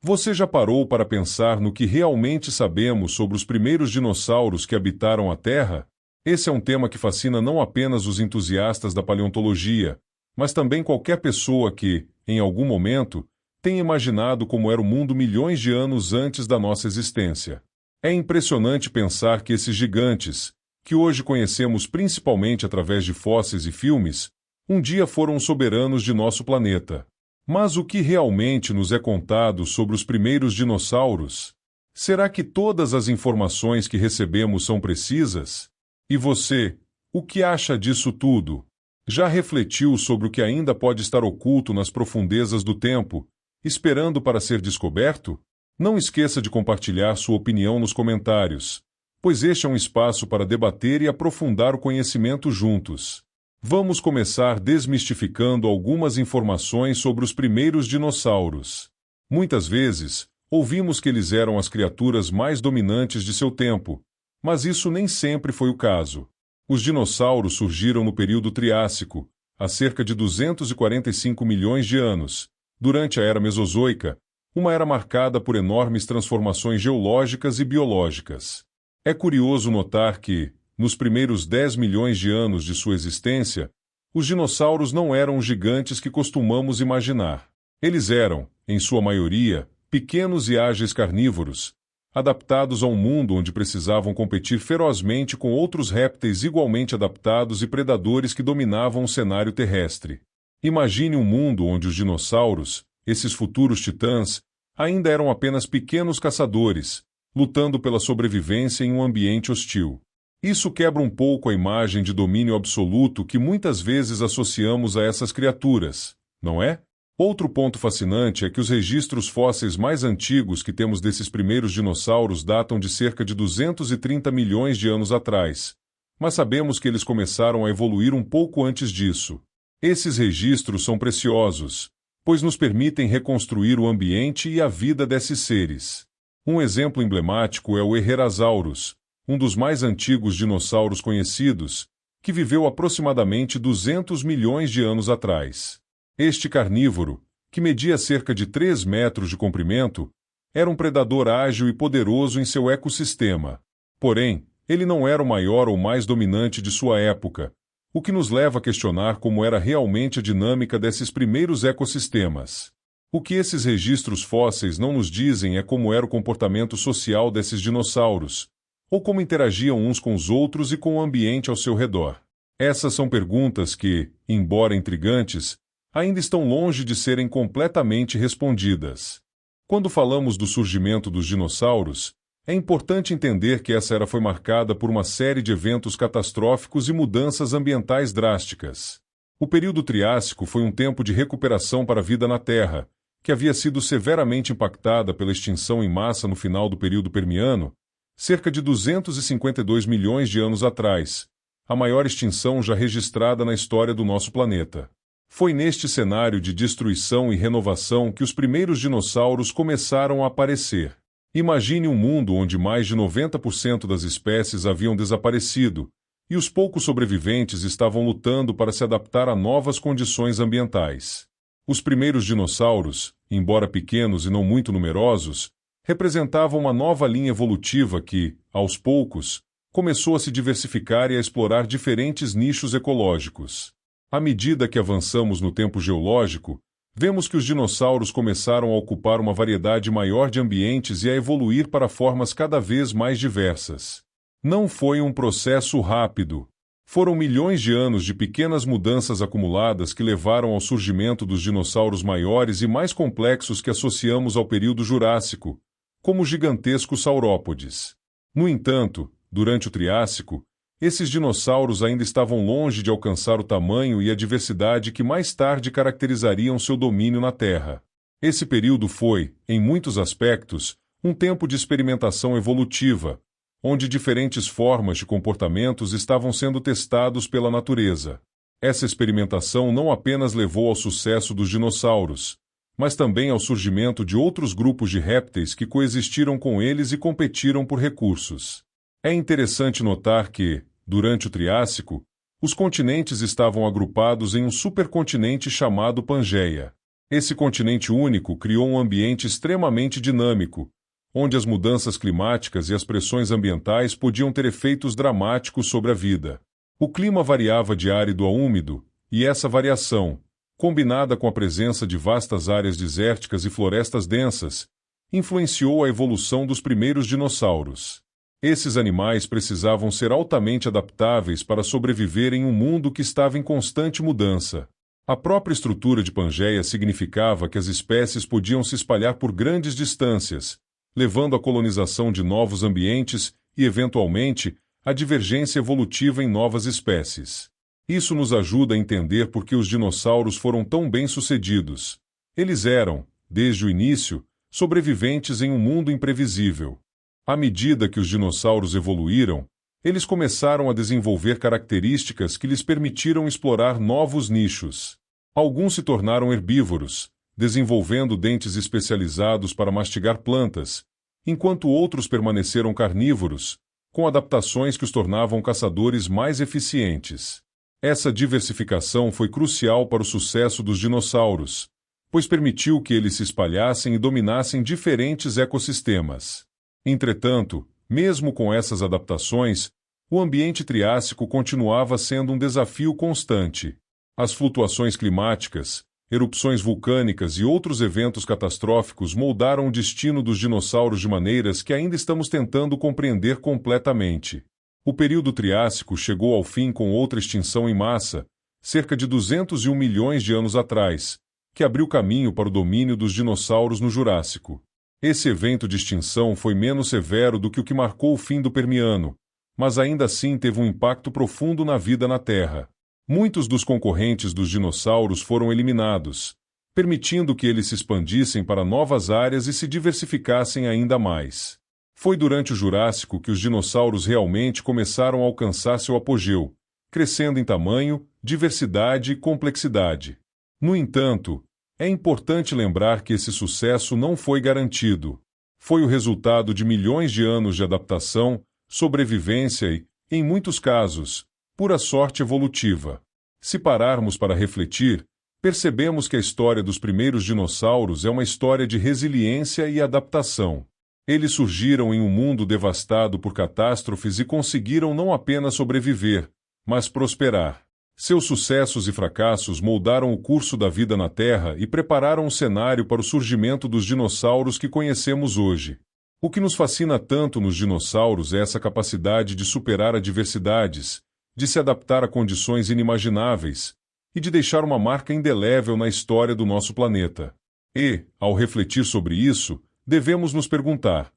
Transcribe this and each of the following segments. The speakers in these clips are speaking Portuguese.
Você já parou para pensar no que realmente sabemos sobre os primeiros dinossauros que habitaram a Terra? Esse é um tema que fascina não apenas os entusiastas da paleontologia, mas também qualquer pessoa que, em algum momento, tenha imaginado como era o mundo milhões de anos antes da nossa existência. É impressionante pensar que esses gigantes, que hoje conhecemos principalmente através de fósseis e filmes, um dia foram soberanos de nosso planeta. Mas o que realmente nos é contado sobre os primeiros dinossauros? Será que todas as informações que recebemos são precisas? E você, o que acha disso tudo? Já refletiu sobre o que ainda pode estar oculto nas profundezas do tempo, esperando para ser descoberto? Não esqueça de compartilhar sua opinião nos comentários, pois este é um espaço para debater e aprofundar o conhecimento juntos. Vamos começar desmistificando algumas informações sobre os primeiros dinossauros. Muitas vezes, ouvimos que eles eram as criaturas mais dominantes de seu tempo, mas isso nem sempre foi o caso. Os dinossauros surgiram no período Triássico, há cerca de 245 milhões de anos, durante a Era Mesozoica, uma era marcada por enormes transformações geológicas e biológicas. É curioso notar que, nos primeiros 10 milhões de anos de sua existência, os dinossauros não eram os gigantes que costumamos imaginar. Eles eram, em sua maioria, pequenos e ágeis carnívoros, adaptados a um mundo onde precisavam competir ferozmente com outros répteis igualmente adaptados e predadores que dominavam o cenário terrestre. Imagine um mundo onde os dinossauros, esses futuros titãs, ainda eram apenas pequenos caçadores, lutando pela sobrevivência em um ambiente hostil. Isso quebra um pouco a imagem de domínio absoluto que muitas vezes associamos a essas criaturas, não é? Outro ponto fascinante é que os registros fósseis mais antigos que temos desses primeiros dinossauros datam de cerca de 230 milhões de anos atrás, mas sabemos que eles começaram a evoluir um pouco antes disso. Esses registros são preciosos, pois nos permitem reconstruir o ambiente e a vida desses seres. Um exemplo emblemático é o Herrerasaurus, um dos mais antigos dinossauros conhecidos, que viveu aproximadamente 200 milhões de anos atrás. Este carnívoro, que media cerca de 3 metros de comprimento, era um predador ágil e poderoso em seu ecossistema. Porém, ele não era o maior ou mais dominante de sua época, o que nos leva a questionar como era realmente a dinâmica desses primeiros ecossistemas. O que esses registros fósseis não nos dizem é como era o comportamento social desses dinossauros, ou como interagiam uns com os outros e com o ambiente ao seu redor. Essas são perguntas que, embora intrigantes, ainda estão longe de serem completamente respondidas. Quando falamos do surgimento dos dinossauros, é importante entender que essa era foi marcada por uma série de eventos catastróficos e mudanças ambientais drásticas. O período Triássico foi um tempo de recuperação para a vida na Terra, que havia sido severamente impactada pela extinção em massa no final do período Permiano, cerca de 252 milhões de anos atrás, a maior extinção já registrada na história do nosso planeta. Foi neste cenário de destruição e renovação que os primeiros dinossauros começaram a aparecer. Imagine um mundo onde mais de 90% das espécies haviam desaparecido, e os poucos sobreviventes estavam lutando para se adaptar a novas condições ambientais. Os primeiros dinossauros, embora pequenos e não muito numerosos, representavam uma nova linha evolutiva que, aos poucos, começou a se diversificar e a explorar diferentes nichos ecológicos. À medida que avançamos no tempo geológico, vemos que os dinossauros começaram a ocupar uma variedade maior de ambientes e a evoluir para formas cada vez mais diversas. Não foi um processo rápido. Foram milhões de anos de pequenas mudanças acumuladas que levaram ao surgimento dos dinossauros maiores e mais complexos que associamos ao período Jurássico, como os gigantescos saurópodes. No entanto, durante o Triássico, esses dinossauros ainda estavam longe de alcançar o tamanho e a diversidade que mais tarde caracterizariam seu domínio na Terra. Esse período foi, em muitos aspectos, um tempo de experimentação evolutiva, onde diferentes formas de comportamentos estavam sendo testados pela natureza. Essa experimentação não apenas levou ao sucesso dos dinossauros, mas também ao surgimento de outros grupos de répteis que coexistiram com eles e competiram por recursos. É interessante notar que, durante o Triássico, os continentes estavam agrupados em um supercontinente chamado Pangeia. Esse continente único criou um ambiente extremamente dinâmico, onde as mudanças climáticas e as pressões ambientais podiam ter efeitos dramáticos sobre a vida. O clima variava de árido a úmido, e essa variação, combinada com a presença de vastas áreas desérticas e florestas densas, influenciou a evolução dos primeiros dinossauros. Esses animais precisavam ser altamente adaptáveis para sobreviver em um mundo que estava em constante mudança. A própria estrutura de Pangeia significava que as espécies podiam se espalhar por grandes distâncias, levando à colonização de novos ambientes e, eventualmente, à divergência evolutiva em novas espécies. Isso nos ajuda a entender por que os dinossauros foram tão bem-sucedidos. Eles eram, desde o início, sobreviventes em um mundo imprevisível. À medida que os dinossauros evoluíram, eles começaram a desenvolver características que lhes permitiram explorar novos nichos. Alguns se tornaram herbívoros, desenvolvendo dentes especializados para mastigar plantas, enquanto outros permaneceram carnívoros, com adaptações que os tornavam caçadores mais eficientes. Essa diversificação foi crucial para o sucesso dos dinossauros, pois permitiu que eles se espalhassem e dominassem diferentes ecossistemas. Entretanto, mesmo com essas adaptações, o ambiente Triássico continuava sendo um desafio constante. As flutuações climáticas, erupções vulcânicas e outros eventos catastróficos moldaram o destino dos dinossauros de maneiras que ainda estamos tentando compreender completamente. O período Triássico chegou ao fim com outra extinção em massa, cerca de 201 milhões de anos atrás, que abriu caminho para o domínio dos dinossauros no Jurássico. Esse evento de extinção foi menos severo do que o que marcou o fim do Permiano, mas ainda assim teve um impacto profundo na vida na Terra. Muitos dos concorrentes dos dinossauros foram eliminados, permitindo que eles se expandissem para novas áreas e se diversificassem ainda mais. Foi durante o Jurássico que os dinossauros realmente começaram a alcançar seu apogeu, crescendo em tamanho, diversidade e complexidade. No entanto, é importante lembrar que esse sucesso não foi garantido. Foi o resultado de milhões de anos de adaptação, sobrevivência e, em muitos casos, pura sorte evolutiva. Se pararmos para refletir, percebemos que a história dos primeiros dinossauros é uma história de resiliência e adaptação. Eles surgiram em um mundo devastado por catástrofes e conseguiram não apenas sobreviver, mas prosperar. Seus sucessos e fracassos moldaram o curso da vida na Terra e prepararam o cenário para o surgimento dos dinossauros que conhecemos hoje. O que nos fascina tanto nos dinossauros é essa capacidade de superar adversidades, de se adaptar a condições inimagináveis e de deixar uma marca indelével na história do nosso planeta. E, ao refletir sobre isso, devemos nos perguntar: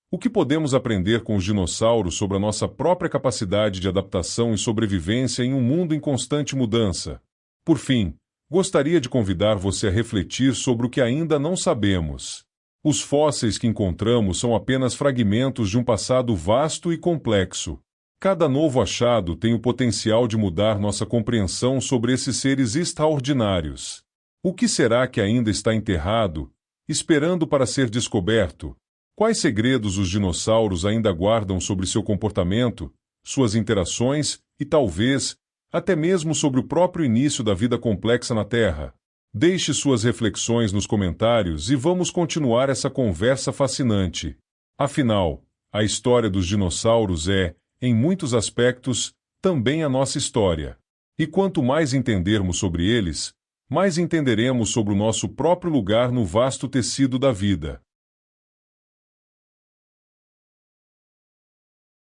o que podemos aprender com os dinossauros sobre a nossa própria capacidade de adaptação e sobrevivência em um mundo em constante mudança? Por fim, gostaria de convidar você a refletir sobre o que ainda não sabemos. Os fósseis que encontramos são apenas fragmentos de um passado vasto e complexo. Cada novo achado tem o potencial de mudar nossa compreensão sobre esses seres extraordinários. O que será que ainda está enterrado, esperando para ser descoberto? Quais segredos os dinossauros ainda guardam sobre seu comportamento, suas interações e, talvez, até mesmo sobre o próprio início da vida complexa na Terra? Deixe suas reflexões nos comentários e vamos continuar essa conversa fascinante. Afinal, a história dos dinossauros é, em muitos aspectos, também a nossa história. E quanto mais entendermos sobre eles, mais entenderemos sobre o nosso próprio lugar no vasto tecido da vida.